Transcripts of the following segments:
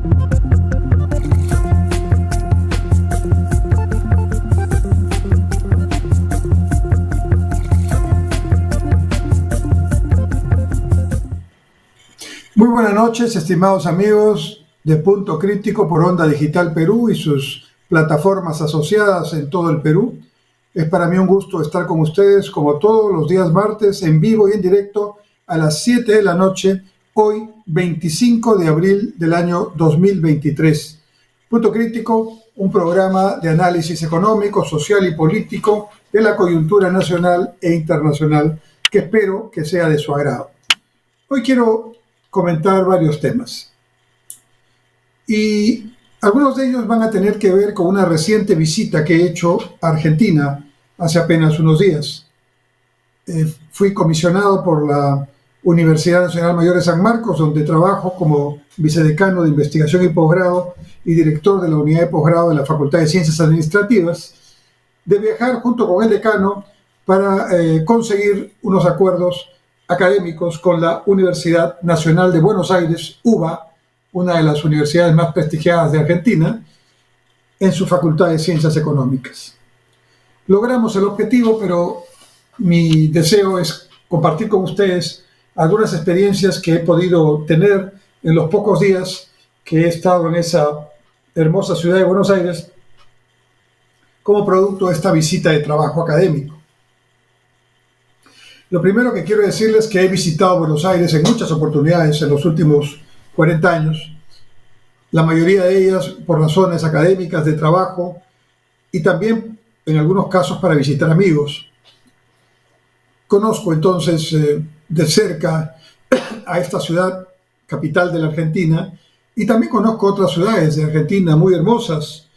Muy buenas noches, estimados amigos de Punto Crítico por Onda Digital Perú y sus plataformas asociadas en todo el Perú. Es para mí un gusto estar con ustedes como todos los días martes en vivo y en directo a las 7 de la noche, hoy 25 de abril del año 2023. Punto Crítico, un programa de análisis económico, social y político de la coyuntura nacional e internacional que espero que sea de su agrado. Hoy quiero comentar varios temas y algunos de ellos van a tener que ver con una reciente visita que he hecho a Argentina hace apenas unos días. Fui comisionado por la Universidad Nacional Mayor de San Marcos, donde trabajo como vicedecano de investigación y posgrado y director de la unidad de posgrado de la Facultad de Ciencias Administrativas, de viajar junto con el decano para conseguir unos acuerdos académicos con la Universidad Nacional de Buenos Aires, UBA, una de las universidades más prestigiadas de Argentina, en su Facultad de Ciencias Económicas. Logramos el objetivo, pero mi deseo es compartir con ustedes algunas experiencias que he podido tener en los pocos días que he estado en esa hermosa ciudad de Buenos Aires como producto de esta visita de trabajo académico. Lo primero que quiero decirles es que he visitado Buenos Aires en muchas oportunidades en los últimos 40 años, la mayoría de ellas por razones académicas, de trabajo y también en algunos casos para visitar amigos. Conozco entonces de cerca a esta ciudad, capital de la Argentina, y también conozco otras ciudades de Argentina muy hermosas,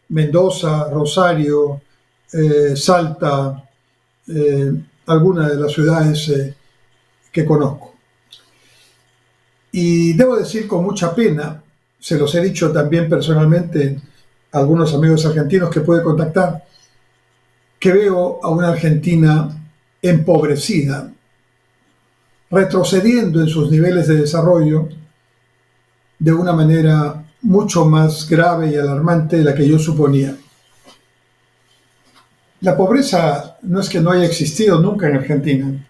Mendoza, Rosario, Salta, algunas de las ciudades que conozco. Y debo decir con mucha pena, se los he dicho también personalmente a algunos amigos argentinos que pude contactar, que veo a una Argentina empobrecida, retrocediendo en sus niveles de desarrollo de una manera mucho más grave y alarmante de la que yo suponía. La pobreza no es que no haya existido nunca en Argentina,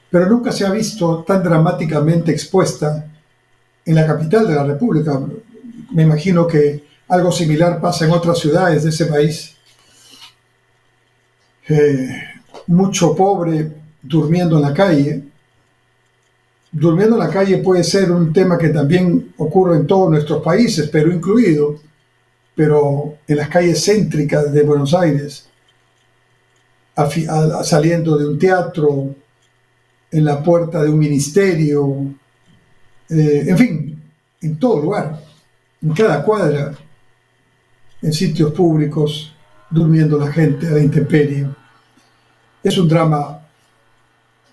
pero nunca se ha visto tan dramáticamente expuesta en la capital de la República. Me imagino que algo similar pasa en otras ciudades de ese país. Mucho pobre durmiendo en la calle. Durmiendo en la calle puede ser un tema que también ocurre en todos nuestros países, Perú incluido, pero en las calles céntricas de Buenos Aires, saliendo de un teatro, en la puerta de un ministerio, en fin, en todo lugar, en cada cuadra, en sitios públicos, durmiendo la gente a la intemperie. Es un drama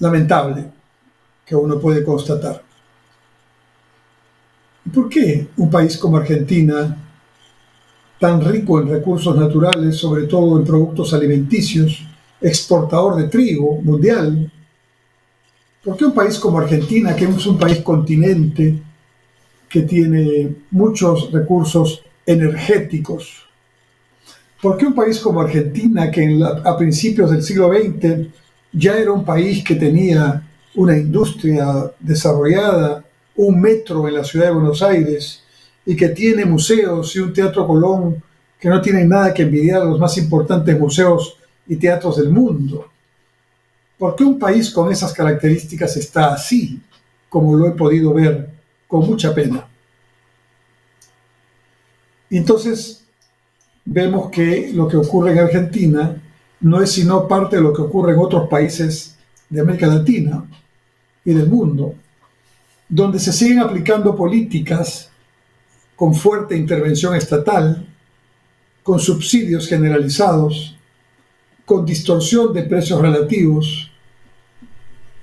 lamentable que uno puede constatar. ¿Por qué un país como Argentina, tan rico en recursos naturales, sobre todo en productos alimenticios, exportador de trigo mundial, por qué un país como Argentina, que es un país continente, que tiene muchos recursos energéticos, por qué un país como Argentina, que a principios del siglo XX ya era un país que tenía una industria desarrollada, un metro en la ciudad de Buenos Aires, y que tiene museos y un Teatro Colón que no tienen nada que envidiar a los más importantes museos y teatros del mundo? ¿Por qué un país con esas características está así, como lo he podido ver con mucha pena? Y entonces vemos que lo que ocurre en Argentina no es sino parte de lo que ocurre en otros países de América Latina y del mundo, donde se siguen aplicando políticas con fuerte intervención estatal, con subsidios generalizados, con distorsión de precios relativos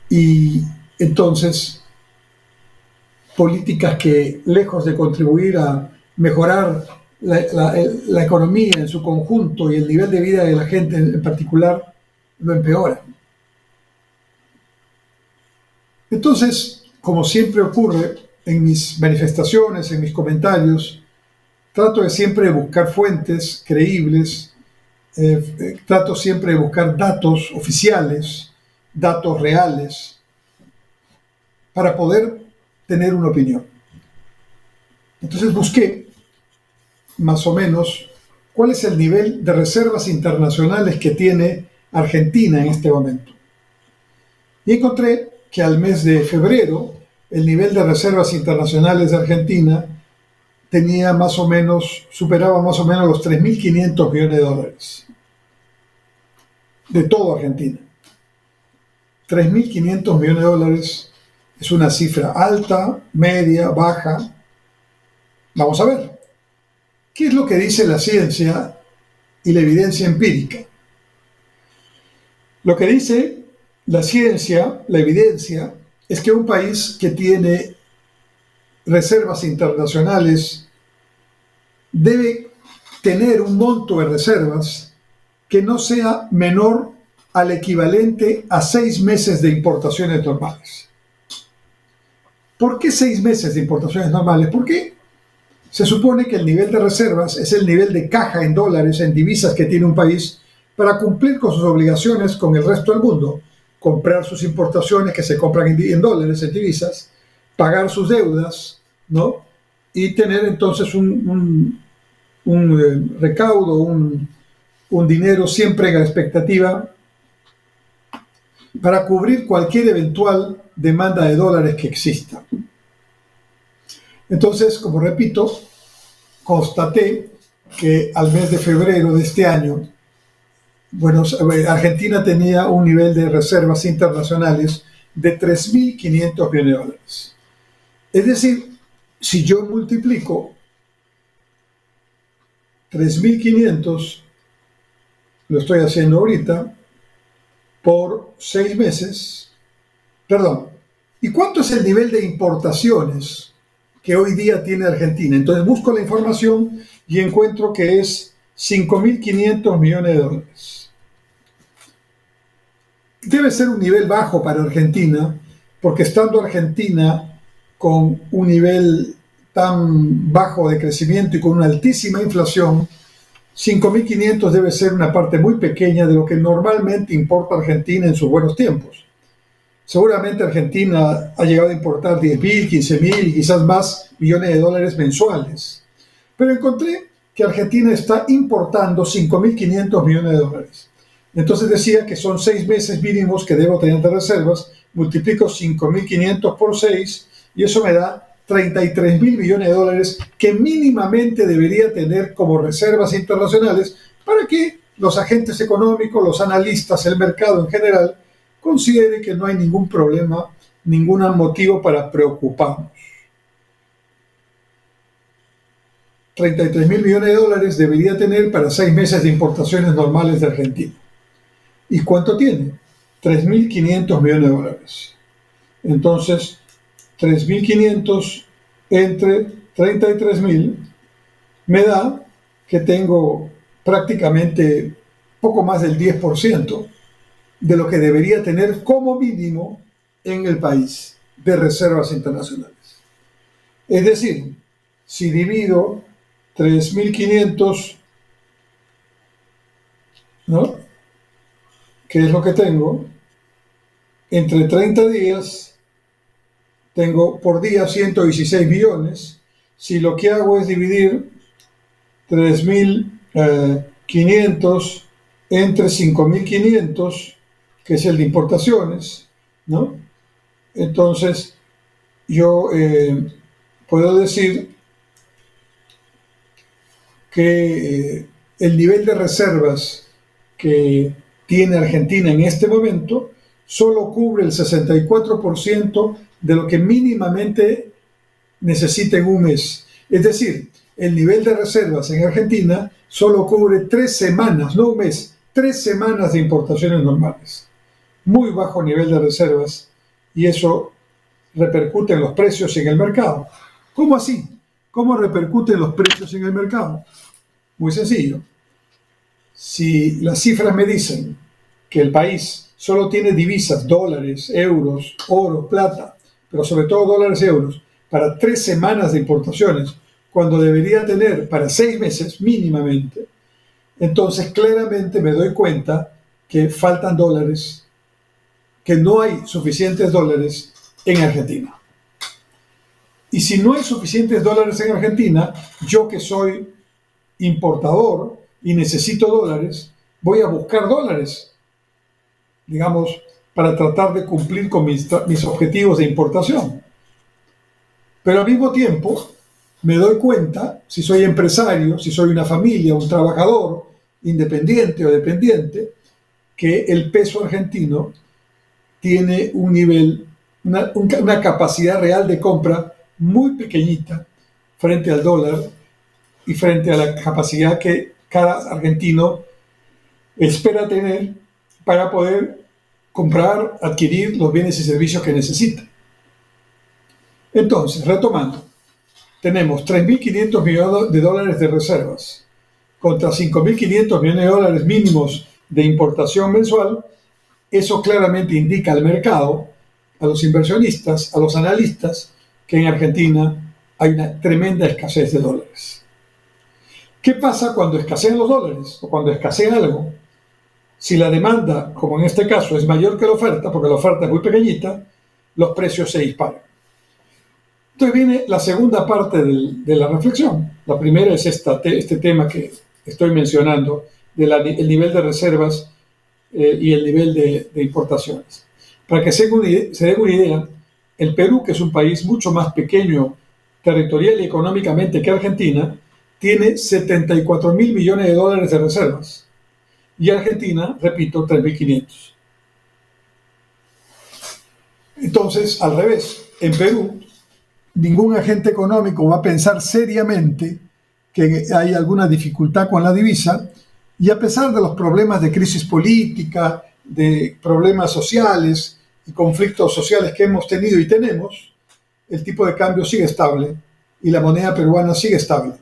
y entonces políticas que, lejos de contribuir a mejorar la economía en su conjunto y el nivel de vida de la gente en particular, lo empeoran. Entonces, como siempre ocurre, en mis manifestaciones, en mis comentarios, trato de siempre buscar fuentes creíbles, trato siempre de buscar datos oficiales, datos reales, para poder tener una opinión. Entonces busqué más o menos cuál es el nivel de reservas internacionales que tiene Argentina en este momento. Y encontré que al mes de febrero el nivel de reservas internacionales de Argentina tenía más o menos, superaba más o menos los 3.500 millones de dólares. De todo Argentina. 3.500 millones de dólares es una cifra alta, media, baja. Vamos a ver. ¿Qué es lo que dice la ciencia y la evidencia empírica? Lo que dice la ciencia, la evidencia, es que un país que tiene reservas internacionales debe tener un monto de reservas que no sea menor al equivalente a 6 meses de importaciones normales. ¿Por qué 6 meses de importaciones normales? Porque se supone que el nivel de reservas es el nivel de caja en dólares, en divisas que tiene un país para cumplir con sus obligaciones con el resto del mundo. Comprar sus importaciones que se compran en dólares, en divisas, pagar sus deudas, ¿no? Y tener entonces un recaudo, un dinero siempre en la expectativa para cubrir cualquier eventual demanda de dólares que exista. Entonces, como repito, constaté que al mes de febrero de este año, bueno, Argentina tenía un nivel de reservas internacionales de 3.500 millones de dólares. Es decir, si yo multiplico 3.500, lo estoy haciendo ahorita, por 6 meses, perdón, ¿y cuánto es el nivel de importaciones que hoy día tiene Argentina? Entonces busco la información y encuentro que es 5.500 millones de dólares. Debe ser un nivel bajo para Argentina, porque estando Argentina con un nivel tan bajo de crecimiento y con una altísima inflación, 5.500 debe ser una parte muy pequeña de lo que normalmente importa Argentina en sus buenos tiempos. Seguramente Argentina ha llegado a importar 10.000, 15.000 y quizás más millones de dólares mensuales. Pero encontré que Argentina está importando 5.500 millones de dólares. Entonces decía que son 6 meses mínimos que debo tener de reservas, multiplico 5.500 por 6 y eso me da 33.000 millones de dólares que mínimamente debería tener como reservas internacionales para que los agentes económicos, los analistas, el mercado en general, considere que no hay ningún problema, ningún motivo para preocuparnos. 33.000 millones de dólares debería tener para 6 meses de importaciones normales de Argentina. ¿Y cuánto tiene? 3.500 millones de dólares. Entonces, 3.500 entre 33.000 me da que tengo prácticamente poco más del 10% de lo que debería tener como mínimo en el país de reservas internacionales. Es decir, si divido 3.500, ¿no?, que es lo que tengo, entre 30 días, tengo por día 116 millones. Si lo que hago es dividir 3.500 entre 5.500, que es el de importaciones, ¿no? Entonces, yo puedo decir que el nivel de reservas que tiene Argentina en este momento solo cubre el 64% de lo que mínimamente necesita en un mes. Es decir, el nivel de reservas en Argentina solo cubre 3 semanas, no un mes, 3 semanas de importaciones normales. Muy bajo nivel de reservas y eso repercute en los precios y en el mercado. ¿Cómo así? ¿Cómo repercuten los precios en el mercado? Muy sencillo. Si las cifras me dicen que el país solo tiene divisas, dólares, euros, oro, plata, pero sobre todo dólares y euros, para 3 semanas de importaciones, cuando debería tener para 6 meses mínimamente, entonces claramente me doy cuenta que faltan dólares, que no hay suficientes dólares en Argentina. Y si no hay suficientes dólares en Argentina, yo que soy importador y necesito dólares, voy a buscar dólares, digamos, para tratar de cumplir con mis objetivos de importación. Pero al mismo tiempo me doy cuenta, si soy empresario, si soy una familia, un trabajador, independiente o dependiente, que el peso argentino tiene un nivel, una capacidad real de compra muy pequeñita frente al dólar y frente a la capacidad que cada argentino espera tener para poder comprar, adquirir los bienes y servicios que necesita. Entonces, retomando, tenemos 3.500 millones de dólares de reservas contra 5.500 millones de dólares mínimos de importación mensual. Eso claramente indica al mercado, a los inversionistas, a los analistas, que en Argentina hay una tremenda escasez de dólares. ¿Qué pasa cuando escasean los dólares o cuando escasea algo? Si la demanda, como en este caso, es mayor que la oferta, porque la oferta es muy pequeñita, los precios se disparan. Entonces viene la segunda parte de la reflexión. La primera es este tema que estoy mencionando, el nivel de reservas y el nivel de importaciones. Para que se den una idea, el Perú, que es un país mucho más pequeño territorial y económicamente que Argentina, tiene 74.000 millones de dólares de reservas. Y Argentina, repito, 3.500. Entonces, al revés, en Perú, ningún agente económico va a pensar seriamente que hay alguna dificultad con la divisa, y a pesar de los problemas de crisis política, de problemas sociales y conflictos sociales que hemos tenido y tenemos, el tipo de cambio sigue estable y la moneda peruana sigue estable.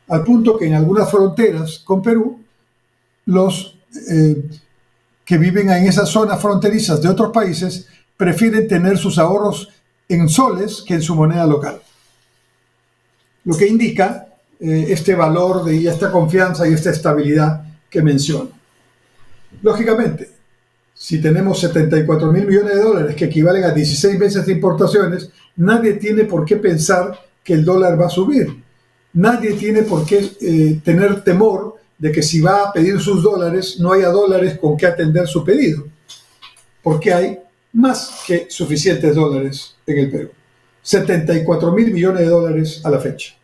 Al punto que en algunas fronteras con Perú, los que viven en esas zonas fronterizas de otros países prefieren tener sus ahorros en soles que en su moneda local. Lo que indica este valor y esta confianza y esta estabilidad que menciono. Lógicamente, si tenemos 74.000 millones de dólares que equivalen a 16 meses de importaciones, nadie tiene por qué pensar que el dólar va a subir. Nadie tiene por qué tener temor de que si va a pedir sus dólares, no haya dólares con que atender su pedido, porque hay más que suficientes dólares en el Perú. 74.000 millones de dólares a la fecha.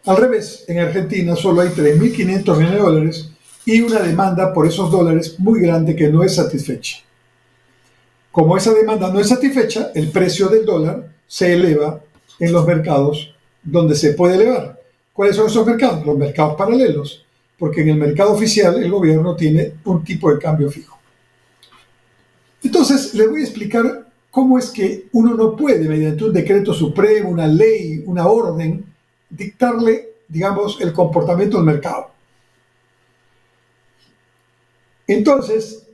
Al revés, en Argentina solo hay 3.500 millones de dólares y una demanda por esos dólares muy grande que no es satisfecha. Como esa demanda no es satisfecha, el precio del dólar se eleva en los mercados donde se puede elevar. ¿Cuáles son esos mercados? Los mercados paralelos, porque en el mercado oficial el gobierno tiene un tipo de cambio fijo. Entonces, les voy a explicar cómo es que uno no puede, mediante un decreto supremo, una ley, una orden, dictarle, digamos, el comportamiento del mercado. Entonces,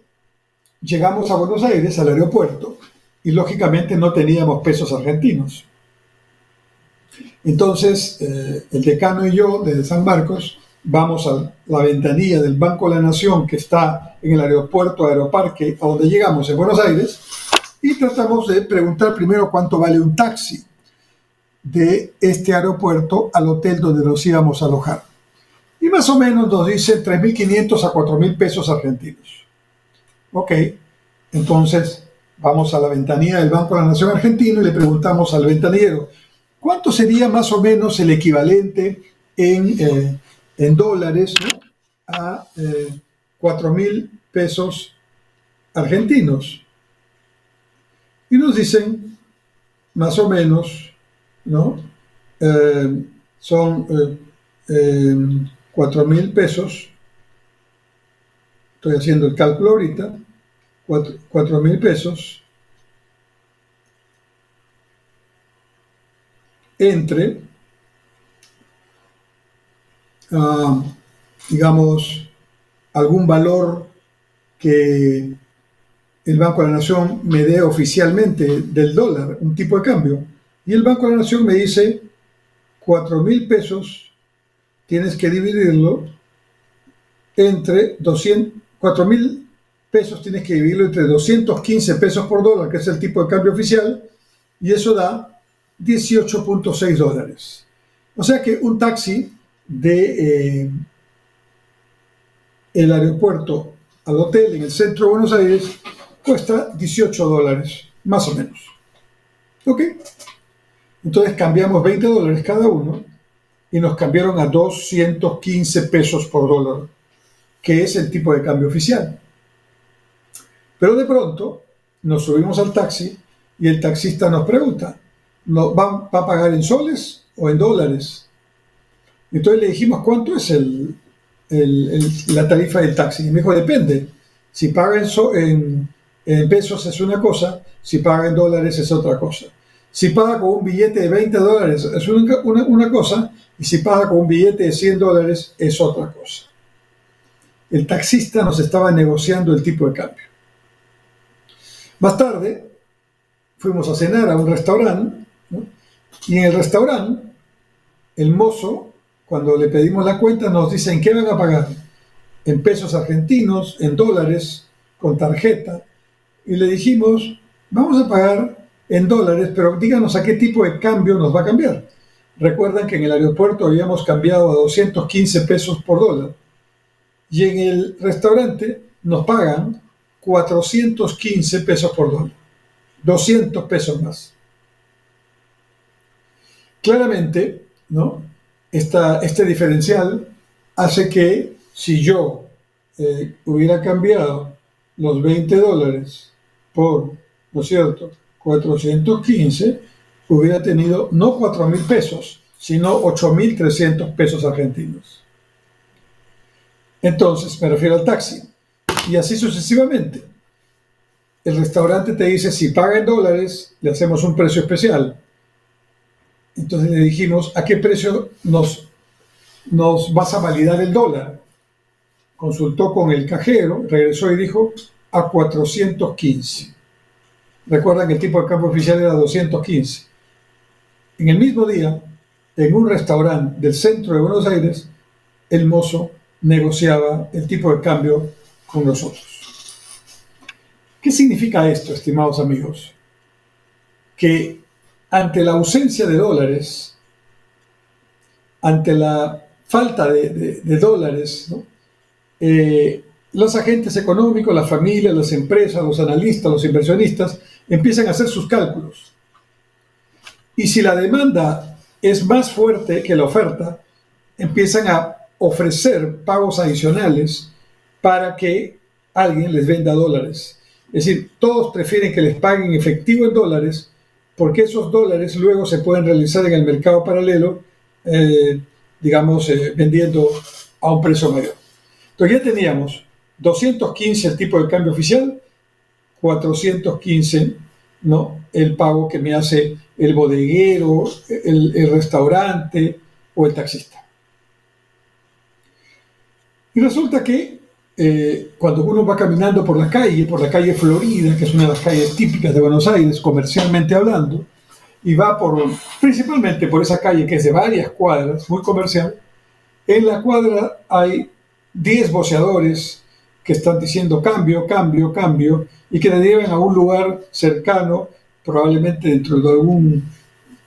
llegamos a Buenos Aires, al aeropuerto, y lógicamente no teníamos pesos argentinos. Entonces, el decano y yo, desde San Marcos, vamos a la ventanilla del Banco de la Nación, que está en el aeropuerto Aeroparque, a donde llegamos en Buenos Aires, y tratamos de preguntar primero cuánto vale un taxi de este aeropuerto al hotel donde nos íbamos a alojar. Y más o menos nos dicen 3.500 a 4.000 pesos argentinos. Ok, entonces vamos a la ventanilla del Banco de la Nación argentino y le preguntamos al ventanillero, ¿cuánto sería más o menos el equivalente en dólares, ¿no?, a 4.000 pesos argentinos? Y nos dicen, más o menos, ¿no?, son 4.000 pesos, estoy haciendo el cálculo ahorita, 4.000 pesos entre, digamos, algún valor que el Banco de la Nación me dé oficialmente del dólar un tipo de cambio. Y el Banco de la Nación me dice, 4.000 pesos tienes que dividirlo entre 4.000 pesos tienes que dividirlo entre 215 pesos por dólar, que es el tipo de cambio oficial, y eso da 18.6 dólares. O sea que un taxi de el aeropuerto al hotel en el centro de Buenos Aires cuesta 18 dólares, más o menos. ¿Ok? Entonces cambiamos 20 dólares cada uno y nos cambiaron a 215 pesos por dólar, que es el tipo de cambio oficial. Pero de pronto nos subimos al taxi y el taxista nos pregunta, ¿va a pagar en soles o en dólares? Entonces le dijimos, ¿cuánto es la tarifa del taxi? Y me dijo, depende. Si paga en pesos es una cosa, si paga en dólares es otra cosa. Si paga con un billete de 20 dólares es una cosa, y si paga con un billete de 100 dólares es otra cosa. El taxista nos estaba negociando el tipo de cambio. Más tarde fuimos a cenar a un restaurante, ¿no? Y en el restaurante el mozo, cuando le pedimos la cuenta, nos dice en qué van a pagar, en pesos argentinos, en dólares, con tarjeta, y le dijimos, vamos a pagar en dólares, pero díganos a qué tipo de cambio nos va a cambiar. Recuerdan que en el aeropuerto habíamos cambiado a 215 pesos por dólar, y en el restaurante nos pagan 415 pesos por dólar, 200 pesos más. Claramente, ¿no? Este diferencial hace que si yo hubiera cambiado los 20 dólares por, ¿no es cierto?, 415, hubiera tenido no 4.000 pesos, sino 8.300 pesos argentinos. Entonces, me refiero al taxi. Y así sucesivamente. El restaurante te dice, si paga en dólares, le hacemos un precio especial. Entonces le dijimos, ¿a qué precio nos vas a validar el dólar? Consultó con el cajero, regresó y dijo, a 415. Recuerdan que el tipo de cambio oficial era 215. En el mismo día, en un restaurante del centro de Buenos Aires, el mozo negociaba el tipo de cambio con nosotros. ¿Qué significa esto, estimados amigos? Que ante la ausencia de dólares, ante la falta de dólares, ¿no? Los agentes económicos, las familias, las empresas, los analistas, los inversionistas empiezan a hacer sus cálculos. Y si la demanda es más fuerte que la oferta, empiezan a ofrecer pagos adicionales para que alguien les venda dólares. Es decir, todos prefieren que les paguen efectivo en dólares porque esos dólares luego se pueden realizar en el mercado paralelo, vendiendo a un precio mayor. Entonces ya teníamos 215 el tipo de cambio oficial, 415, ¿no?, el pago que me hace el bodeguero, el restaurante o el taxista. Y resulta que cuando uno va caminando por la calle Florida, que es una de las calles típicas de Buenos Aires, comercialmente hablando, y va principalmente por esa calle que es de varias cuadras, muy comercial, en la cuadra hay 10 voceadores que están diciendo cambio, cambio, cambio, y que te llevan a un lugar cercano, probablemente dentro de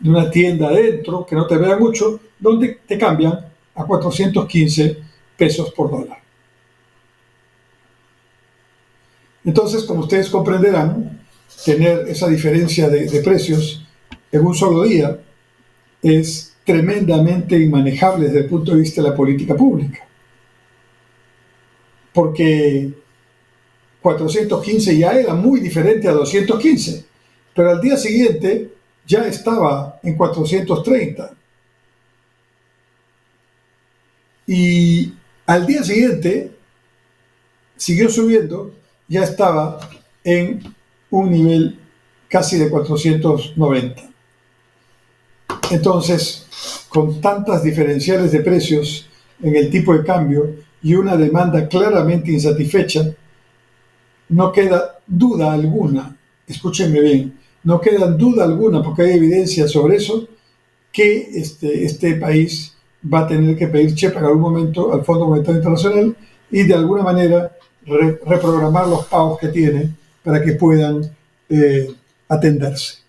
una tienda adentro, que no te vea mucho, donde te cambian a 415 pesos por dólar. Entonces, como ustedes comprenderán, tener esa diferencia de precios en un solo día es tremendamente inmanejable desde el punto de vista de la política pública. Porque 415 ya era muy diferente a 215, pero al día siguiente ya estaba en 430. Y al día siguiente siguió subiendo, ya estaba en un nivel casi de 490. Entonces, con tantas diferenciales de precios en el tipo de cambio y una demanda claramente insatisfecha, no queda duda alguna, escúchenme bien, no queda duda alguna, porque hay evidencia sobre eso, que este país va a tener que pedir cheque en algún momento al Fondo Monetario Internacional y de alguna manera reprogramar los pagos que tiene para que puedan atenderse.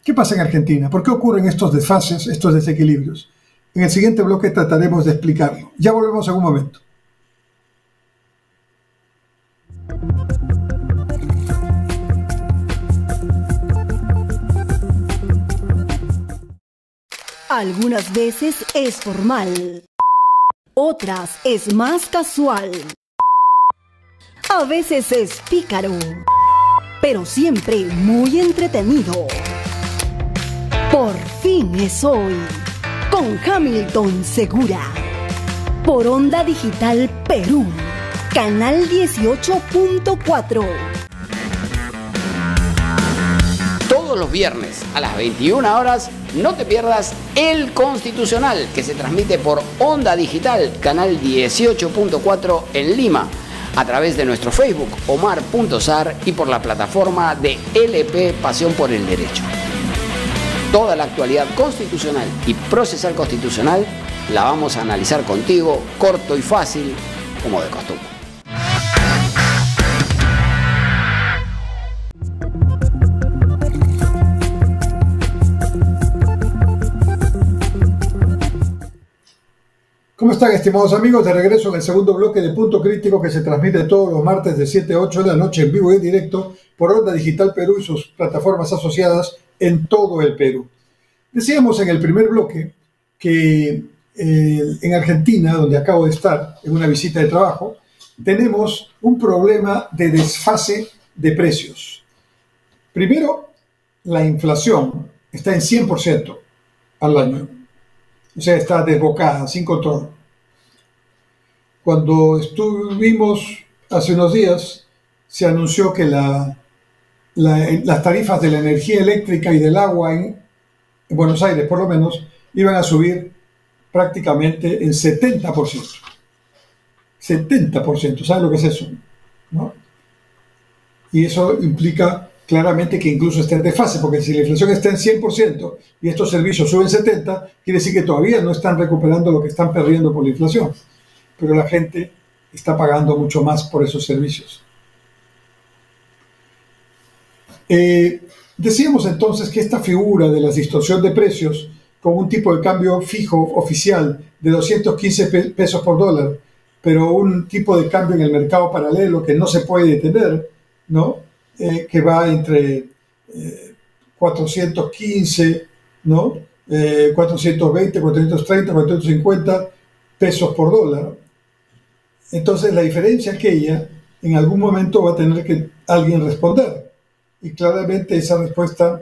¿Qué pasa en Argentina? ¿Por qué ocurren estos desfases, estos desequilibrios? En el siguiente bloque trataremos de explicarlo. Ya volvemos en un momento. Algunas veces es formal, otras es más casual, a veces es pícaro, pero siempre muy entretenido. Por fin es hoy, con Hamilton Segura, por Onda Digital Perú, canal 18.4. Todos los viernes a las 21 horas no te pierdas El Constitucional, que se transmite por Onda Digital, canal 18.4 en Lima, a través de nuestro Facebook, Omar.Sar, y por la plataforma de LP Pasión por el Derecho. Toda la actualidad constitucional y procesal constitucional la vamos a analizar contigo, corto y fácil, como de costumbre. ¿Cómo están, estimados amigos? De regreso en el segundo bloque de Punto Crítico, que se transmite todos los martes de 7 a 8 de la noche en vivo y en directo por Onda Digital Perú y sus plataformas asociadas en todo el Perú. Decíamos en el primer bloque que en Argentina, donde acabo de estar en una visita de trabajo, tenemos un problema de desfase de precios. Primero, la inflación está en 100% al año. O sea, está desbocada, sin control. Cuando estuvimos hace unos días, se anunció que las tarifas de la energía eléctrica y del agua en Buenos Aires, por lo menos, iban a subir prácticamente el 70%. 70%, ¿saben lo que es eso? ¿No? Y eso implica claramente que incluso está en desfase, porque si la inflación está en 100% y estos servicios suben 70%, quiere decir que todavía no están recuperando lo que están perdiendo por la inflación. Pero la gente está pagando mucho más por esos servicios. Decíamos entonces que esta figura de la distorsión de precios con un tipo de cambio fijo oficial de 215 pesos por dólar, pero un tipo de cambio en el mercado paralelo que no se puede detener, ¿no? Que va entre 415, ¿no? 420, 430, 450 pesos por dólar. Entonces la diferencia aquella en algún momento va a tener que alguien responder. Y claramente esa respuesta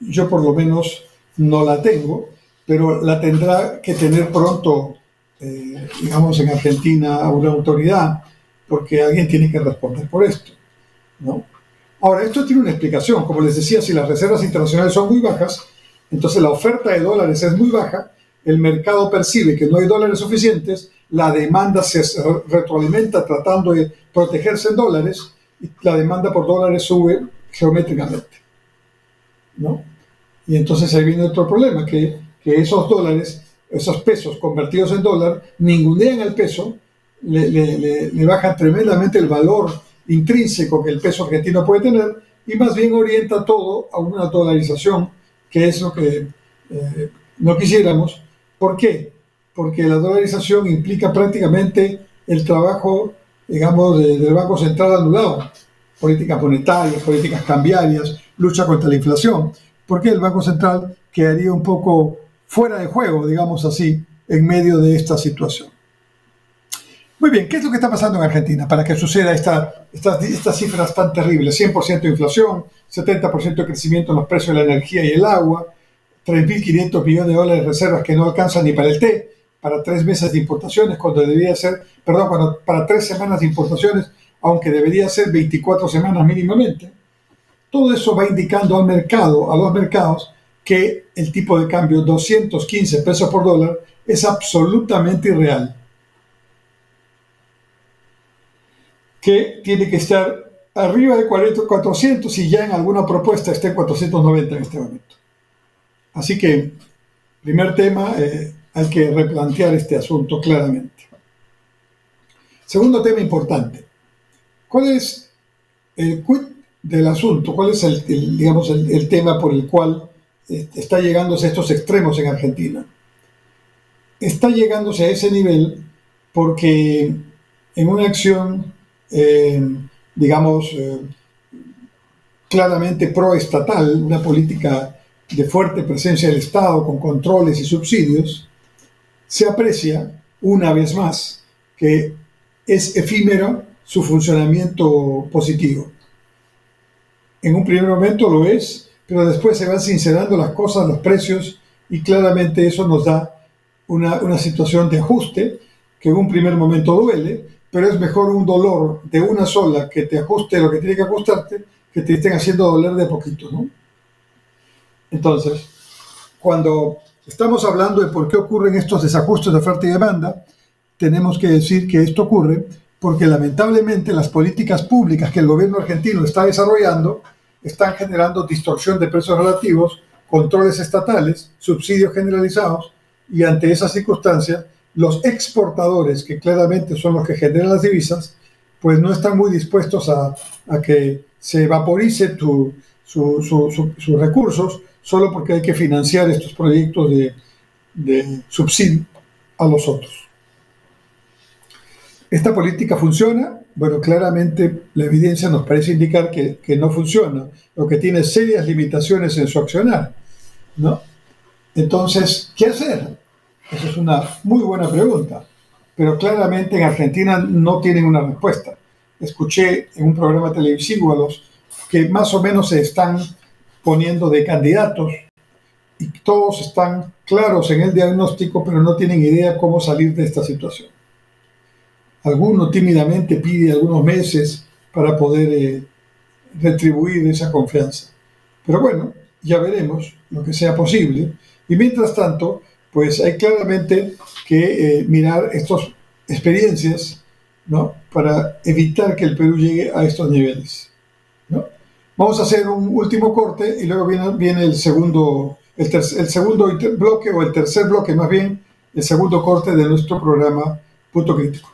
yo por lo menos no la tengo, pero la tendrá que tener pronto, digamos, en Argentina una autoridad, porque alguien tiene que responder por esto, ¿no? Ahora, esto tiene una explicación. Como les decía, si las reservas internacionales son muy bajas, entonces la oferta de dólares es muy baja, el mercado percibe que no hay dólares suficientes, la demanda se retroalimenta tratando de protegerse en dólares y la demanda por dólares sube geométricamente, ¿no? Y entonces ahí viene otro problema, que esos dólares, esos pesos convertidos en dólar, ningunean al peso, le bajan tremendamente el valor intrínseco que el peso argentino puede tener y más bien orienta todo a una dolarización, que es lo que no quisiéramos. ¿Por qué? Porque la dolarización implica prácticamente el trabajo, digamos, del Banco Central anulado. Políticas monetarias, políticas cambiarias, lucha contra la inflación, porque el Banco Central quedaría un poco fuera de juego, digamos así, en medio de esta situación. Muy bien, ¿qué es lo que está pasando en Argentina para que suceda estas cifras tan terribles? 100% de inflación, 70% de crecimiento en los precios de la energía y el agua, 3.500 millones de dólares de reservas que no alcanzan ni para el té, para 3 meses de importaciones, cuando debería ser, perdón, para 3 semanas de importaciones, aunque debería ser 24 semanas mínimamente. Todo eso va indicando al mercado, a los mercados, que el tipo de cambio 215 pesos por dólar es absolutamente irreal. Que tiene que estar arriba de 400 y ya en alguna propuesta está en 490 en este momento. Así que, primer tema, hay que replantear este asunto claramente. Segundo tema importante. ¿Cuál es el quid del asunto? ¿Cuál es el tema por el cual está llegándose a estos extremos en Argentina? Está llegándose a ese nivel porque en una acción, claramente proestatal, una política de fuerte presencia del Estado con controles y subsidios, se aprecia una vez más que es efímero su funcionamiento positivo. En un primer momento lo es, pero después se van sincerando las cosas, los precios, y claramente eso nos da una situación de ajuste que en un primer momento duele, pero es mejor un dolor de una sola que te ajuste lo que tiene que ajustarte, que te estén haciendo doler de poquito, ¿no? Entonces, cuando estamos hablando de por qué ocurren estos desajustes de oferta y demanda, tenemos que decir que esto ocurre porque lamentablemente las políticas públicas que el gobierno argentino está desarrollando están generando distorsión de precios relativos, controles estatales, subsidios generalizados, y ante esa circunstancia los exportadores, que claramente son los que generan las divisas, pues no están muy dispuestos a que se vaporice sus recursos solo porque hay que financiar estos proyectos de subsidio a los otros. ¿Esta política funciona? Bueno, claramente la evidencia nos parece indicar que no funciona, o que tiene serias limitaciones en su accionar, ¿no? Entonces, ¿qué hacer? Esa es una muy buena pregunta, pero claramente en Argentina no tienen una respuesta. Escuché en un programa televisivo a los que más o menos se están poniendo de candidatos y todos están claros en el diagnóstico, pero no tienen idea cómo salir de esta situación. Alguno tímidamente pide algunos meses para poder retribuir esa confianza. Pero bueno, ya veremos lo que sea posible. Y mientras tanto, pues hay claramente que mirar estas experiencias, ¿no?, para evitar que el Perú llegue a estos niveles, ¿no? Vamos a hacer un último corte y luego viene el segundo bloque, o el tercer bloque más bien, el segundo corte de nuestro programa Punto Crítico.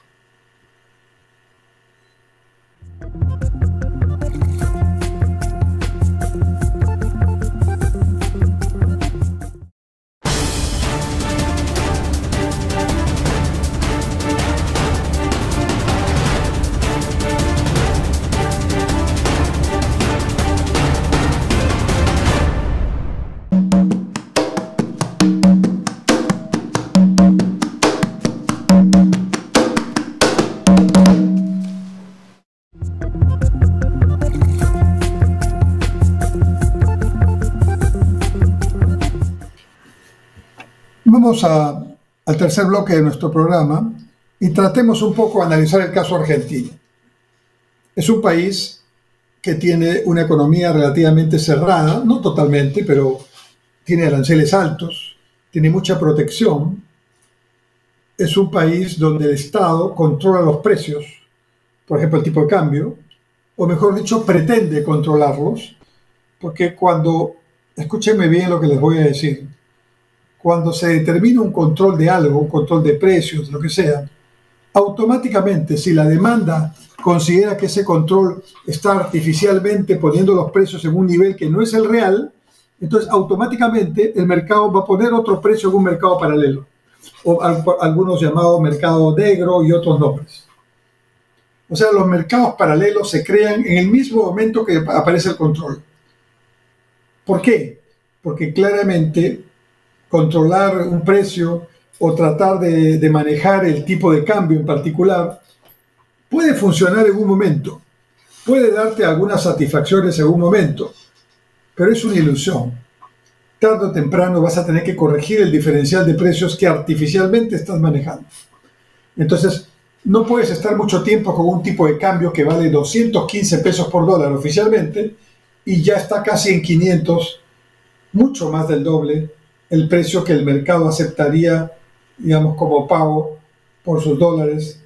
Vamos al tercer bloque de nuestro programa y tratemos un poco de analizar el caso argentino. Es un país que tiene una economía relativamente cerrada, no totalmente, pero tiene aranceles altos, tiene mucha protección. Es un país donde el Estado controla los precios, por ejemplo, el tipo de cambio, o mejor dicho, pretende controlarlos, porque escúchenme bien lo que les voy a decir, cuando se determina un control de algo, un control de precios, lo que sea, automáticamente, si la demanda considera que ese control está artificialmente poniendo los precios en un nivel que no es el real, entonces automáticamente el mercado va a poner otro precio en un mercado paralelo, o algunos llamados mercado negro y otros nombres. O sea, los mercados paralelos se crean en el mismo momento que aparece el control. ¿Por qué? Porque claramente controlar un precio o tratar de manejar el tipo de cambio en particular puede funcionar en un momento, puede darte algunas satisfacciones en un momento, pero es una ilusión. Tarde o temprano vas a tener que corregir el diferencial de precios que artificialmente estás manejando. Entonces, no puedes estar mucho tiempo con un tipo de cambio que vale 215 pesos por dólar oficialmente y ya está casi en 500, mucho más del doble el precio que el mercado aceptaría, digamos, como pago por sus dólares.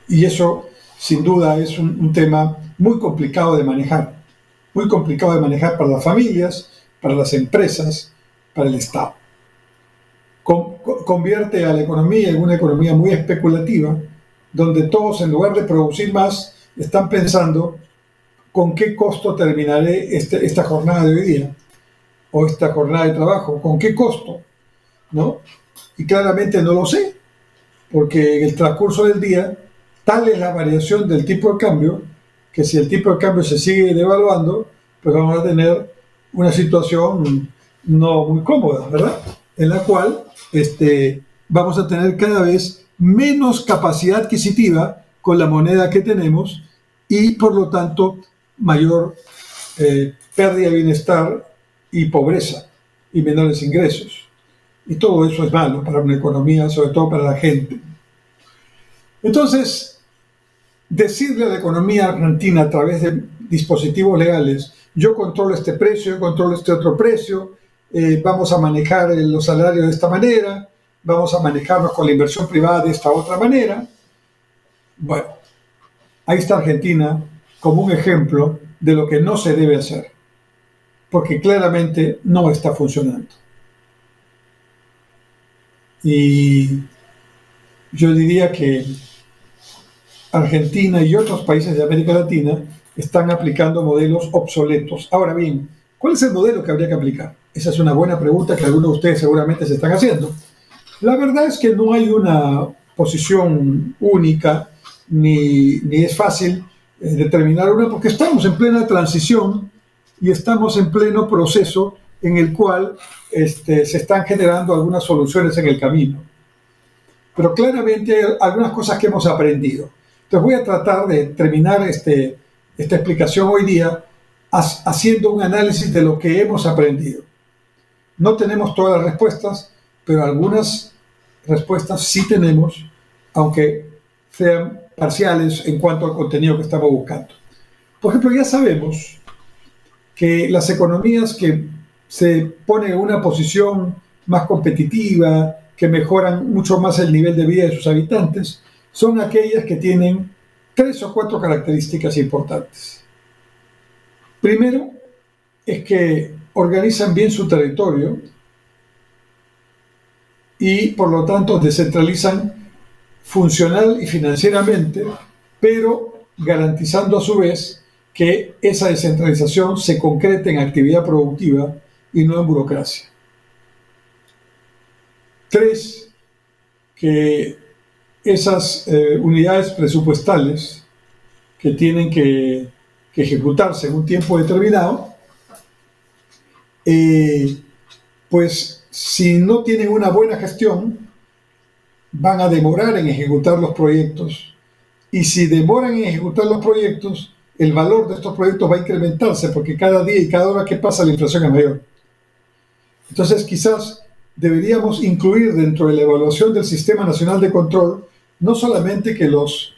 Y eso sin duda es un tema muy complicado de manejar. Muy complicado de manejar para las familias, para las empresas, para el Estado. Convierte a la economía en una economía muy especulativa, donde todos, en lugar de producir más, están pensando con qué costo terminaré esta jornada de hoy día, o esta jornada de trabajo, con qué costo, ¿no? Y claramente no lo sé, porque en el transcurso del día, tal es la variación del tipo de cambio, que si el tipo de cambio se sigue devaluando, pues vamos a tener una situación no muy cómoda, ¿verdad? En la cual vamos a tener cada vez menos capacidad adquisitiva con la moneda que tenemos y, por lo tanto, mayor pérdida de bienestar y pobreza y menores ingresos. Y todo eso es malo para una economía, sobre todo para la gente. Entonces, decirle a la economía argentina a través de dispositivos legales, yo controlo este precio, yo controlo este otro precio, vamos a manejar los salarios de esta manera, vamos a manejarnos con la inversión privada de esta otra manera. Bueno, ahí está Argentina como un ejemplo de lo que no se debe hacer, porque claramente no está funcionando. Y yo diría que Argentina y otros países de América Latina están aplicando modelos obsoletos. Ahora bien, ¿cuál es el modelo que habría que aplicar? Esa es una buena pregunta que algunos de ustedes seguramente se están haciendo. La verdad es que no hay una posición única, ni es fácil determinar una, porque estamos en plena transición y estamos en pleno proceso en el cual se están generando algunas soluciones en el camino. Pero claramente hay algunas cosas que hemos aprendido. Entonces voy a tratar de terminar esta explicación hoy día haciendo un análisis de lo que hemos aprendido. No tenemos todas las respuestas, pero algunas respuestas sí tenemos, aunque sean parciales en cuanto al contenido que estamos buscando. Por ejemplo, ya sabemos que las economías que se ponen en una posición más competitiva, que mejoran mucho más el nivel de vida de sus habitantes, son aquellas que tienen 3 o 4 características importantes. Primero, es que organizan bien su territorio y, por lo tanto, descentralizan funcional y financieramente, pero garantizando a su vez que esa descentralización se concrete en actividad productiva y no en burocracia. 3, que esas unidades presupuestales que tienen que ejecutarse en un tiempo determinado, pues si no tienen una buena gestión, van a demorar en ejecutar los proyectos, y si demoran en ejecutar los proyectos, el valor de estos proyectos va a incrementarse, porque cada día y cada hora que pasa la inflación es mayor. Entonces quizás deberíamos incluir dentro de la evaluación del Sistema Nacional de Control no solamente que los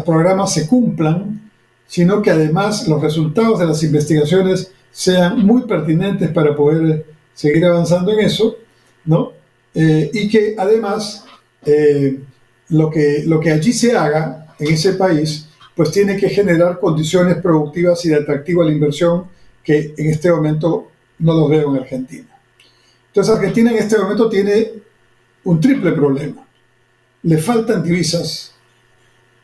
programas se cumplan, sino que además los resultados de las investigaciones sean muy pertinentes para poder seguir avanzando en eso, ¿no? Y que además lo que allí se haga en ese país, pues tiene que generar condiciones productivas y de atractivo a la inversión que en este momento no lo veo en Argentina. Entonces Argentina en este momento tiene un triple problema. Le faltan divisas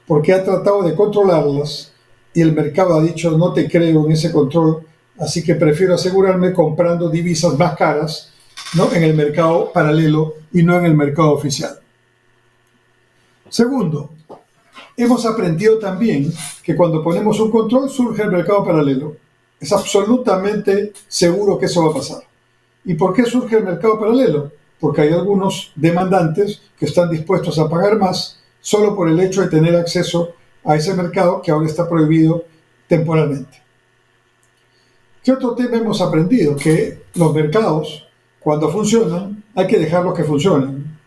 porque ha tratado de controlarlas y el mercado ha dicho no te creo en ese control, así que prefiero asegurarme comprando divisas más caras, ¿no?, en el mercado paralelo y no en el mercado oficial. Segundo, hemos aprendido también que cuando ponemos un control surge el mercado paralelo. Es absolutamente seguro que eso va a pasar. ¿Y por qué surge el mercado paralelo? Porque hay algunos demandantes que están dispuestos a pagar más solo por el hecho de tener acceso a ese mercado que ahora está prohibido temporalmente. ¿Qué otro tema hemos aprendido? Que los mercados, cuando funcionan, hay que dejarlos que funcionen.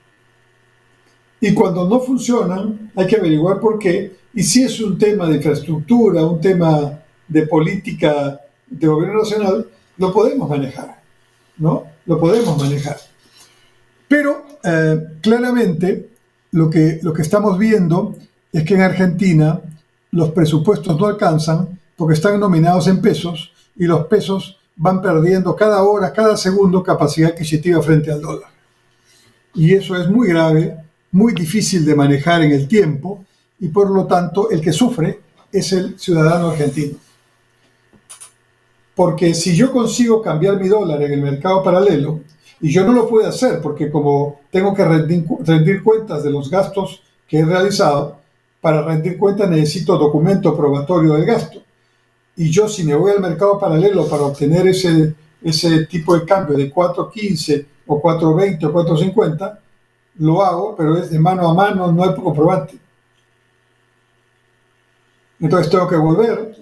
Y cuando no funcionan, hay que averiguar por qué. Y si es un tema de infraestructura, un tema de política de gobierno nacional, lo podemos manejar, ¿no? Lo podemos manejar. Pero claramente lo que estamos viendo es que en Argentina los presupuestos no alcanzan porque están nominados en pesos y los pesos van perdiendo cada hora, cada segundo capacidad adquisitiva frente al dólar. Y eso es muy grave, muy difícil de manejar en el tiempo y por lo tanto el que sufre es el ciudadano argentino. Porque si yo consigo cambiar mi dólar en el mercado paralelo, y yo no lo puedo hacer porque como tengo que rendir cuentas de los gastos que he realizado, para rendir cuentas necesito documento probatorio del gasto. Y yo si me voy al mercado paralelo para obtener ese tipo de cambio de 4.15 o 4.20 o 4.50, lo hago, pero es de mano a mano, no hay comprobante. Entonces tengo que volver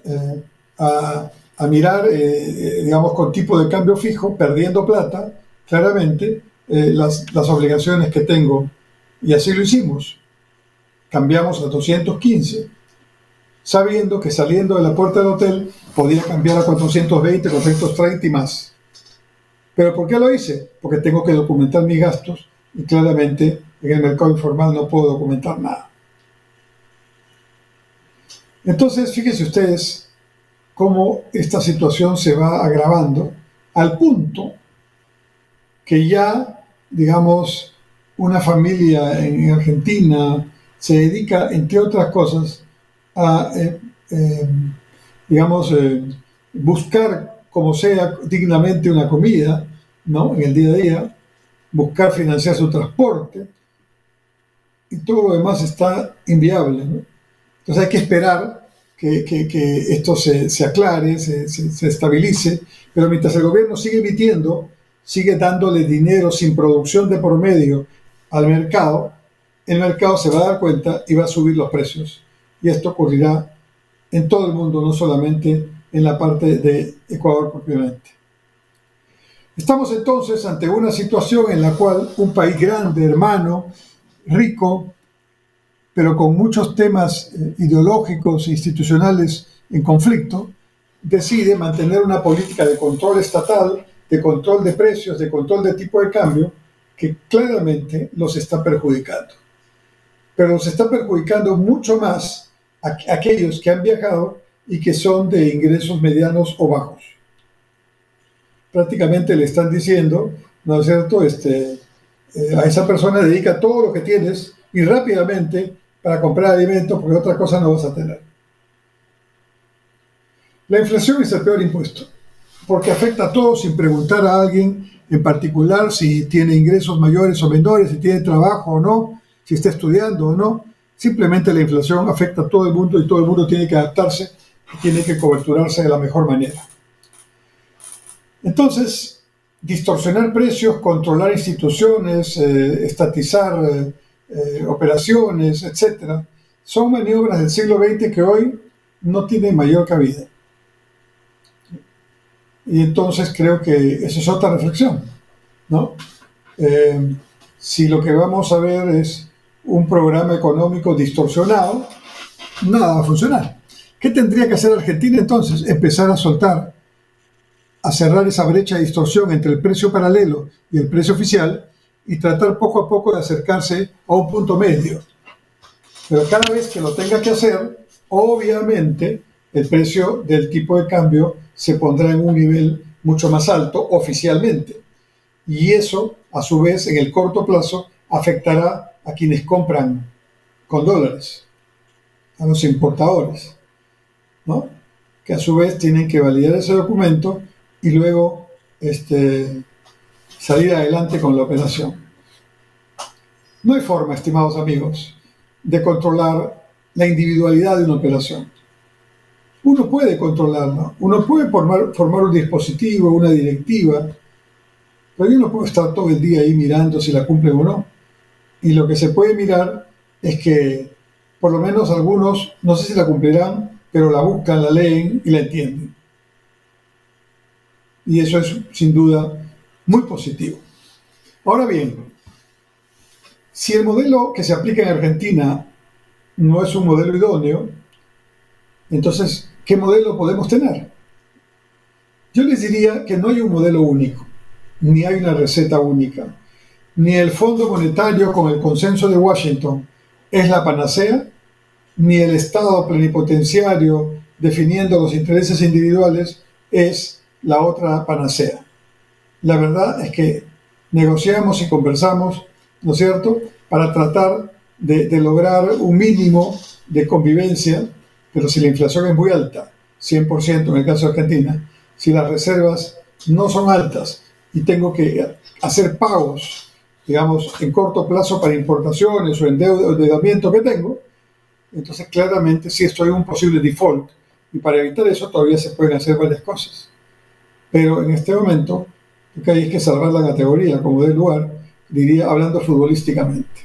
a mirar, digamos, con tipo de cambio fijo, perdiendo plata, claramente, las obligaciones que tengo. Y así lo hicimos. Cambiamos a 215, sabiendo que saliendo de la puerta del hotel podía cambiar a 420, 430 y más. ¿Pero por qué lo hice? Porque tengo que documentar mis gastos y claramente en el mercado informal no puedo documentar nada. Entonces, fíjense ustedes cómo esta situación se va agravando al punto que ya, digamos, una familia en Argentina se dedica, entre otras cosas, a, digamos, buscar como sea dignamente una comida, ¿no? En el día a día, buscar financiar su transporte, y todo lo demás está inviable, ¿no? Entonces hay que esperar que esto se aclare, se estabilice, pero mientras el gobierno sigue emitiendo, sigue dándole dinero sin producción de por medio al mercado, el mercado se va a dar cuenta y va a subir los precios. Y esto ocurrirá en todo el mundo, no solamente en la parte de Ecuador propiamente. Estamos entonces ante una situación en la cual un país grande, hermano, rico, pero con muchos temas ideológicos e institucionales en conflicto, decide mantener una política de control estatal, de control de precios, de control de tipo de cambio, que claramente los está perjudicando. Pero los está perjudicando mucho más a aquellos que han viajado y que son de ingresos medianos o bajos. Prácticamente le están diciendo, ¿no es cierto?, a esa persona dedica todo lo que tienes y rápidamente para comprar alimentos porque otra cosa no vas a tener. La inflación es el peor impuesto porque afecta a todos sin preguntar a alguien en particular si tiene ingresos mayores o menores, si tiene trabajo o no, si está estudiando o no. Simplemente la inflación afecta a todo el mundo y todo el mundo tiene que adaptarse y tiene que coberturarse de la mejor manera. Entonces, distorsionar precios, controlar instituciones, estatizar operaciones, etcétera, son maniobras del siglo XX que hoy no tienen mayor cabida. Y entonces creo que esa es otra reflexión, ¿no? Si lo que vamos a ver es un programa económico distorsionado, nada va a funcionar. ¿Qué tendría que hacer Argentina entonces? Empezar a soltar, a cerrar esa brecha de distorsión entre el precio paralelo y el precio oficial y tratar poco a poco de acercarse a un punto medio. Pero cada vez que lo tenga que hacer, obviamente el precio del tipo de cambio se pondrá en un nivel mucho más alto oficialmente. Y eso, a su vez, en el corto plazo, afectará a quienes compran con dólares, a los importadores, ¿no? Que a su vez tienen que validar ese documento y luego salir adelante con la operación. No hay forma, estimados amigos, de controlar la individualidad de una operación. Uno puede controlarla, uno puede formar un dispositivo, una directiva, pero yo no puedo estar todo el día ahí mirando si la cumplen o no. Y lo que se puede mirar es que por lo menos algunos, no sé si la cumplirán, pero la buscan, la leen y la entienden. Y eso es sin duda muy positivo. Ahora bien, si el modelo que se aplica en Argentina no es un modelo idóneo, entonces, ¿qué modelo podemos tener? Yo les diría que no hay un modelo único, ni hay una receta única, ni el Fondo Monetario con el consenso de Washington es la panacea, ni el Estado plenipotenciario definiendo los intereses individuales es la otra panacea. La verdad es que negociamos y conversamos, ¿no es cierto?, para tratar de lograr un mínimo de convivencia, pero si la inflación es muy alta, 100% en el caso de Argentina, si las reservas no son altas y tengo que hacer pagos, digamos, en corto plazo para importaciones o endeudamiento que tengo, entonces claramente sí estoy en un posible default. Y para evitar eso todavía se pueden hacer varias cosas. Pero en este momento lo que hay es que salvar la categoría como de lugar, diría, hablando futbolísticamente.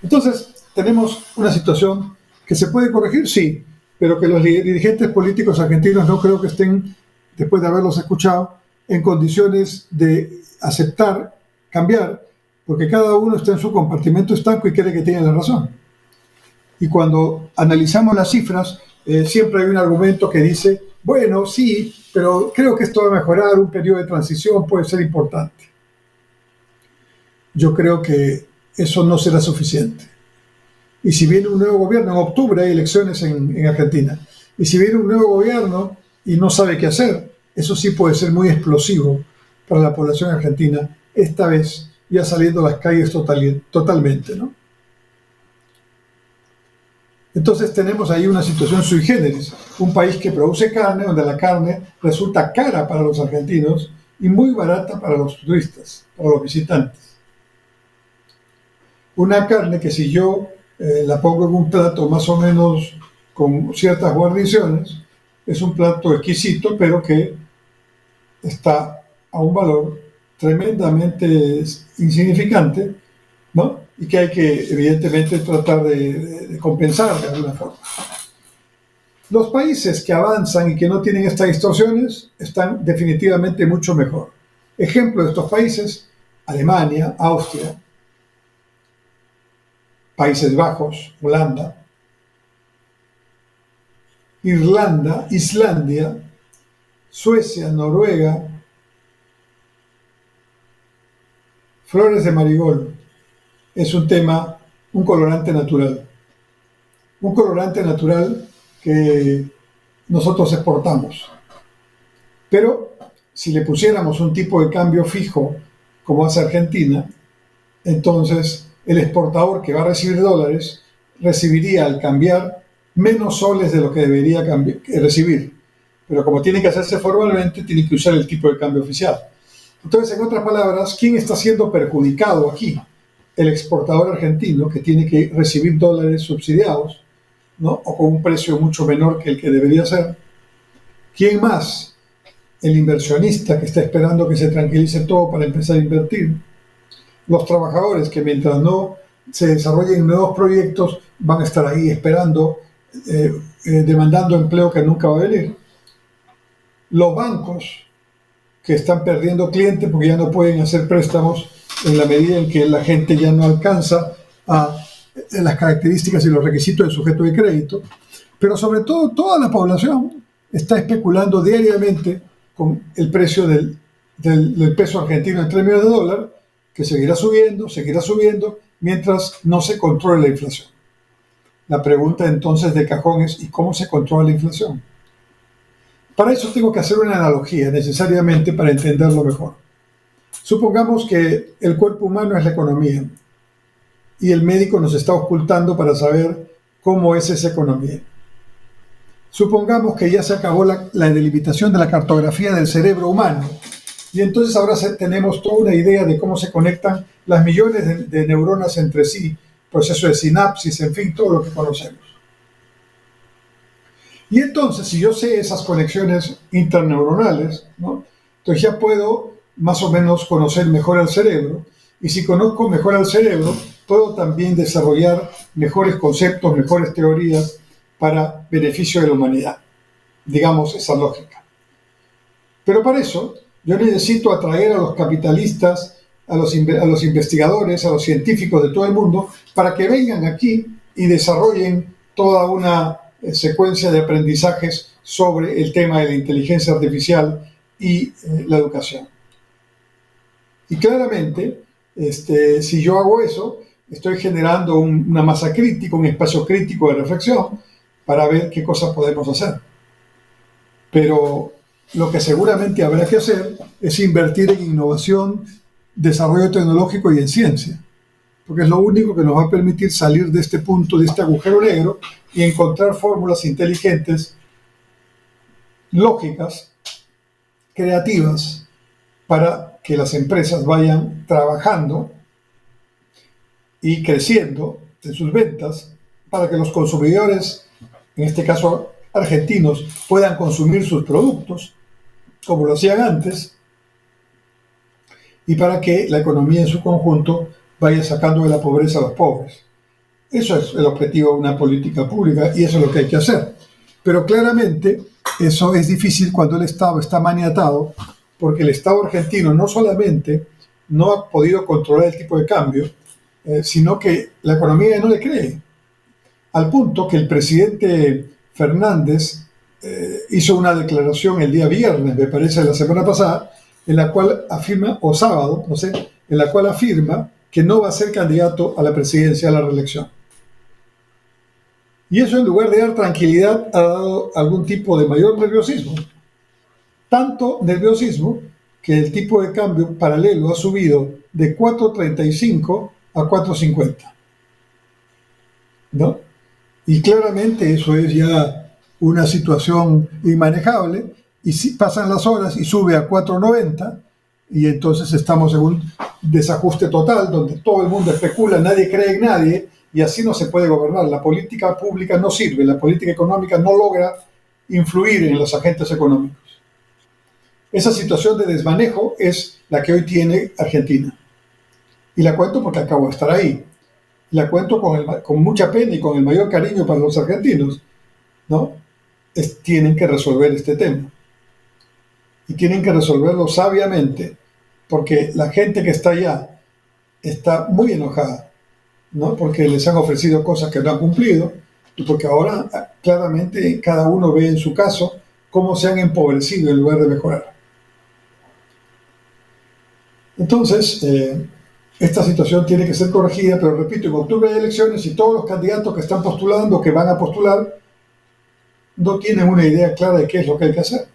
Entonces tenemos una situación que se puede corregir, sí, pero que los dirigentes políticos argentinos no creo que estén, después de haberlos escuchado, en condiciones de aceptar, cambiar, porque cada uno está en su compartimento estanco y cree que tiene la razón. Y cuando analizamos las cifras, siempre hay un argumento que dice, bueno, sí, pero creo que esto va a mejorar, un periodo de transición puede ser importante. Yo creo que eso no será suficiente. Y si viene un nuevo gobierno, en octubre hay elecciones en Argentina, y si viene un nuevo gobierno y no sabe qué hacer, eso sí puede ser muy explosivo para la población argentina, esta vez ya saliendo a las calles totalmente, ¿no? Entonces tenemos ahí una situación sui generis, un país que produce carne, donde la carne resulta cara para los argentinos y muy barata para los turistas, para los visitantes. Una carne que si yo la pongo en un plato más o menos con ciertas guarniciones, es un plato exquisito, pero que está a un valor tremendamente insignificante, ¿no? Y que hay que, evidentemente, tratar de compensar de alguna forma. Los países que avanzan y que no tienen estas distorsiones están definitivamente mucho mejor. Ejemplo de estos países, Alemania, Austria, Países Bajos, Holanda, Irlanda, Islandia, Suecia, Noruega, flores de marigold. Es un tema, un colorante natural. Un colorante natural que nosotros exportamos. Pero si le pusiéramos un tipo de cambio fijo, como hace Argentina, entonces el exportador que va a recibir dólares recibiría al cambiar menos soles de lo que debería recibir. Pero como tiene que hacerse formalmente, tiene que usar el tipo de cambio oficial. Entonces, en otras palabras, ¿quién está siendo perjudicado aquí? El exportador argentino, que tiene que recibir dólares subsidiados, ¿no? O con un precio mucho menor que el que debería ser. ¿Quién más? El inversionista, que está esperando que se tranquilice todo para empezar a invertir. Los trabajadores, que mientras no se desarrollen nuevos proyectos, van a estar ahí esperando, demandando empleo que nunca va a venir. Los bancos, que están perdiendo clientes porque ya no pueden hacer préstamos en la medida en que la gente ya no alcanza a las características y los requisitos del sujeto de crédito. Pero sobre todo, toda la población está especulando diariamente con el precio del peso argentino en términos de dólar, que seguirá subiendo, mientras no se controle la inflación. La pregunta entonces de cajón es, ¿y cómo se controla la inflación? Para eso tengo que hacer una analogía necesariamente para entenderlo mejor. Supongamos que el cuerpo humano es la economía y el médico nos está ocultando para saber cómo es esa economía. Supongamos que ya se acabó la delimitación de la cartografía del cerebro humano y entonces ahora tenemos toda una idea de cómo se conectan las millones de neuronas entre sí, proceso de sinapsis, en fin, todo lo que conocemos. Y entonces, si yo sé esas conexiones interneuronales, ¿no? Entonces ya puedo más o menos conocer mejor al cerebro, y si conozco mejor al cerebro, puedo también desarrollar mejores conceptos, mejores teorías para beneficio de la humanidad. Digamos, esa lógica. Pero para eso, yo necesito atraer a los capitalistas, a los investigadores, a los científicos de todo el mundo, para que vengan aquí y desarrollen toda una secuencia de aprendizajes sobre el tema de la inteligencia artificial y la educación. Y claramente, si yo hago eso, estoy generando una masa crítica, un espacio crítico de reflexión para ver qué cosas podemos hacer. Pero lo que seguramente habrá que hacer es invertir en innovación, desarrollo tecnológico y en ciencia, porque es lo único que nos va a permitir salir de este punto, de este agujero negro, y encontrar fórmulas inteligentes, lógicas, creativas, para que las empresas vayan trabajando y creciendo en sus ventas, para que los consumidores, en este caso argentinos, puedan consumir sus productos como lo hacían antes, y para que la economía en su conjunto vaya sacando de la pobreza a los pobres. Eso es el objetivo de una política pública y eso es lo que hay que hacer. Pero claramente eso es difícil cuando el Estado está maniatado, porque el Estado argentino no solamente no ha podido controlar el tipo de cambio, sino que la economía no le cree. Al punto que el presidente Fernández hizo una declaración el día viernes, me parece, de la semana pasada, en la cual afirma, o sábado, no sé, en la cual afirma que no va a ser candidato a la presidencia, a la reelección. Y eso, en lugar de dar tranquilidad, ha dado algún tipo de mayor nerviosismo. Tanto nerviosismo que el tipo de cambio paralelo ha subido de 4.35 a 4.50. ¿No? Y claramente eso es ya una situación inmanejable, y si pasan las horas y sube a 4.90, y entonces estamos en un desajuste total donde todo el mundo especula, nadie cree en nadie, y así no se puede gobernar. La política pública no sirve, la política económica no logra influir en los agentes económicos. Esa situación de desmanejo es la que hoy tiene Argentina. Y la cuento porque acabo de estar ahí. La cuento con mucha pena y con el mayor cariño para los argentinos, ¿no? Tienen que resolver este tema. Y tienen que resolverlo sabiamente, porque la gente que está allá está muy enojada, ¿no? Porque les han ofrecido cosas que no han cumplido, y porque ahora claramente cada uno ve en su caso cómo se han empobrecido en lugar de mejorar. Entonces, esta situación tiene que ser corregida, pero repito, en octubre hay elecciones y todos los candidatos que están postulando, que van a postular, no tienen una idea clara de qué es lo que hay que hacer.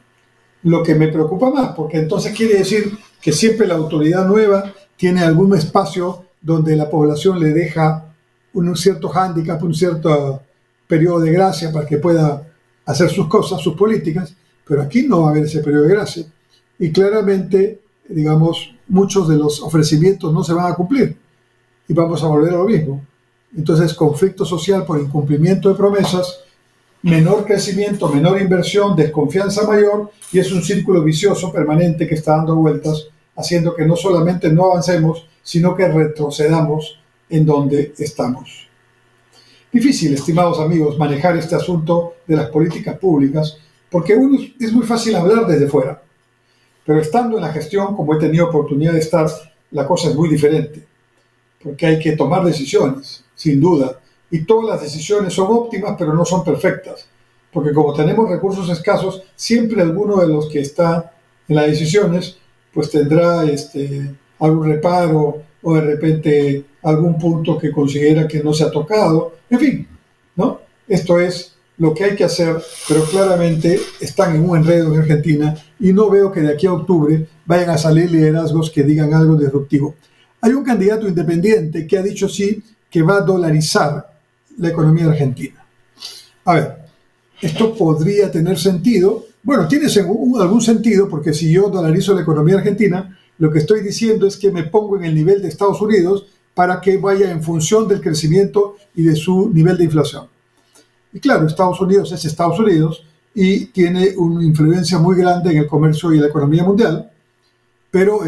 Lo que me preocupa más, porque entonces quiere decir que siempre la autoridad nueva tiene algún espacio donde la población le deja un cierto hándicap, un cierto periodo de gracia para que pueda hacer sus cosas, sus políticas, pero aquí no va a haber ese periodo de gracia. Y claramente, digamos, muchos de los ofrecimientos no se van a cumplir y vamos a volver a lo mismo. Entonces, conflicto social por incumplimiento de promesas, menor crecimiento, menor inversión, desconfianza mayor, y es un círculo vicioso permanente que está dando vueltas, haciendo que no solamente no avancemos, sino que retrocedamos en donde estamos. Difícil, estimados amigos, manejar este asunto de las políticas públicas, porque es muy fácil hablar desde fuera, pero estando en la gestión, como he tenido oportunidad de estar, la cosa es muy diferente, porque hay que tomar decisiones, sin duda, y todas las decisiones son óptimas, pero no son perfectas, porque como tenemos recursos escasos, siempre alguno de los que está en las decisiones, pues tendrá algún reparo, o de repente algún punto que considera que no se ha tocado, en fin, ¿no? Esto es lo que hay que hacer, pero claramente están en un enredo en Argentina y no veo que de aquí a octubre vayan a salir liderazgos que digan algo disruptivo. Hay un candidato independiente que ha dicho sí que va a dolarizar la economía argentina. A ver, esto podría tener sentido. Bueno, tiene algún sentido, porque si yo dolarizo la economía argentina, lo que estoy diciendo es que me pongo en el nivel de Estados Unidos para que vaya en función del crecimiento y de su nivel de inflación. Y claro, Estados Unidos es Estados Unidos y tiene una influencia muy grande en el comercio y la economía mundial, pero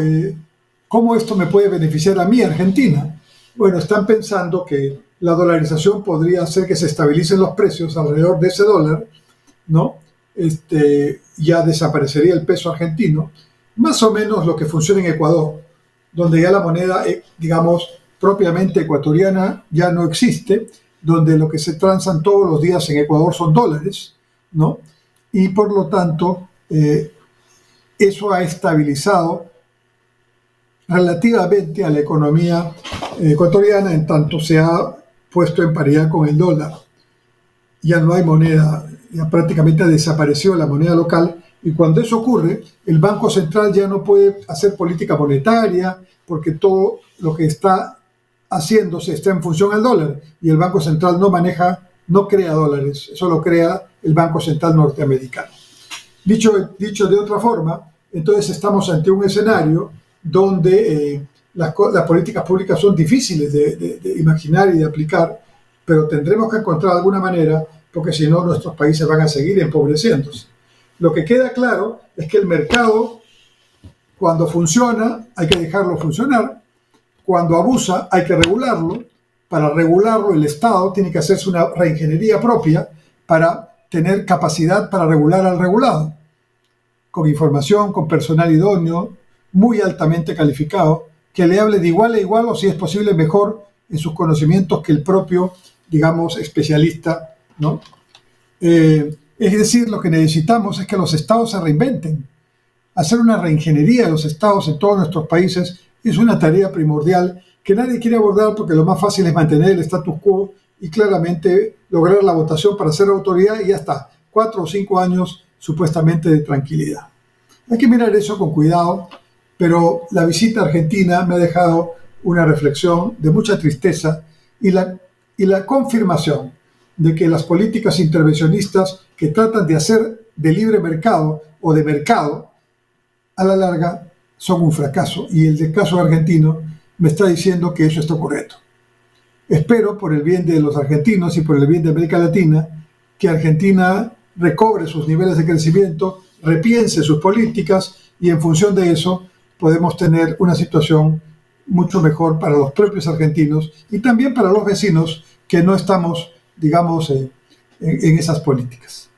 ¿cómo esto me puede beneficiar a mí, Argentina? Bueno, están pensando que la dolarización podría hacer que se estabilicen los precios alrededor de ese dólar, ¿no? Ya desaparecería el peso argentino, más o menos lo que funciona en Ecuador, donde ya la moneda, digamos, propiamente ecuatoriana ya no existe, donde lo que se transan todos los días en Ecuador son dólares, ¿no? Y por lo tanto, eso ha estabilizado relativamente a la economía ecuatoriana, en tanto se ha puesto en paridad con el dólar. Ya no hay moneda, ya prácticamente ha desaparecido la moneda local, y cuando eso ocurre, el Banco Central ya no puede hacer política monetaria, porque todo lo que está haciéndose está en función al dólar, y el Banco Central no crea dólares, eso lo crea el Banco Central norteamericano. Dicho de otra forma, entonces estamos ante un escenario donde las políticas públicas son difíciles de imaginar y de aplicar, pero tendremos que encontrar alguna manera, porque si no nuestros países van a seguir empobreciéndose. Lo que queda claro es que el mercado, cuando funciona, hay que dejarlo funcionar. Cuando abusa, hay que regularlo. Para regularlo, el Estado tiene que hacerse una reingeniería propia para tener capacidad para regular al regulado, con información, con personal idóneo, muy altamente calificado, que le hable de igual a igual o, si es posible, mejor en sus conocimientos que el propio, digamos, especialista, ¿no? Es decir, lo que necesitamos es que los estados se reinventen. Hacer una reingeniería de los estados en todos nuestros países es una tarea primordial que nadie quiere abordar, porque lo más fácil es mantener el status quo y claramente lograr la votación para ser autoridad, y ya está, 4 o 5 años supuestamente de tranquilidad. Hay que mirar eso con cuidado, pero la visita a Argentina me ha dejado una reflexión de mucha tristeza y la confirmación de que las políticas intervencionistas que tratan de hacer de libre mercado o de mercado, a la larga son un fracaso, y el caso argentino me está diciendo que eso está ocurriendo. Espero, por el bien de los argentinos y por el bien de América Latina, que Argentina recobre sus niveles de crecimiento, repiense sus políticas, y en función de eso podemos tener una situación mucho mejor para los propios argentinos y también para los vecinos que no estamos, digamos, en esas políticas.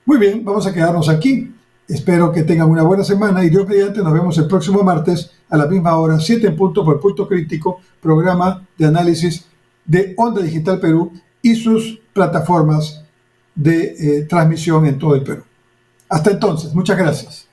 Muy bien, vamos a quedarnos aquí. Espero que tengan una buena semana, y Dios mediante nos vemos el próximo martes a la misma hora, 7 en punto, por Punto Crítico, programa de análisis de Onda Digital Perú y sus plataformas de transmisión en todo el Perú. Hasta entonces, muchas gracias.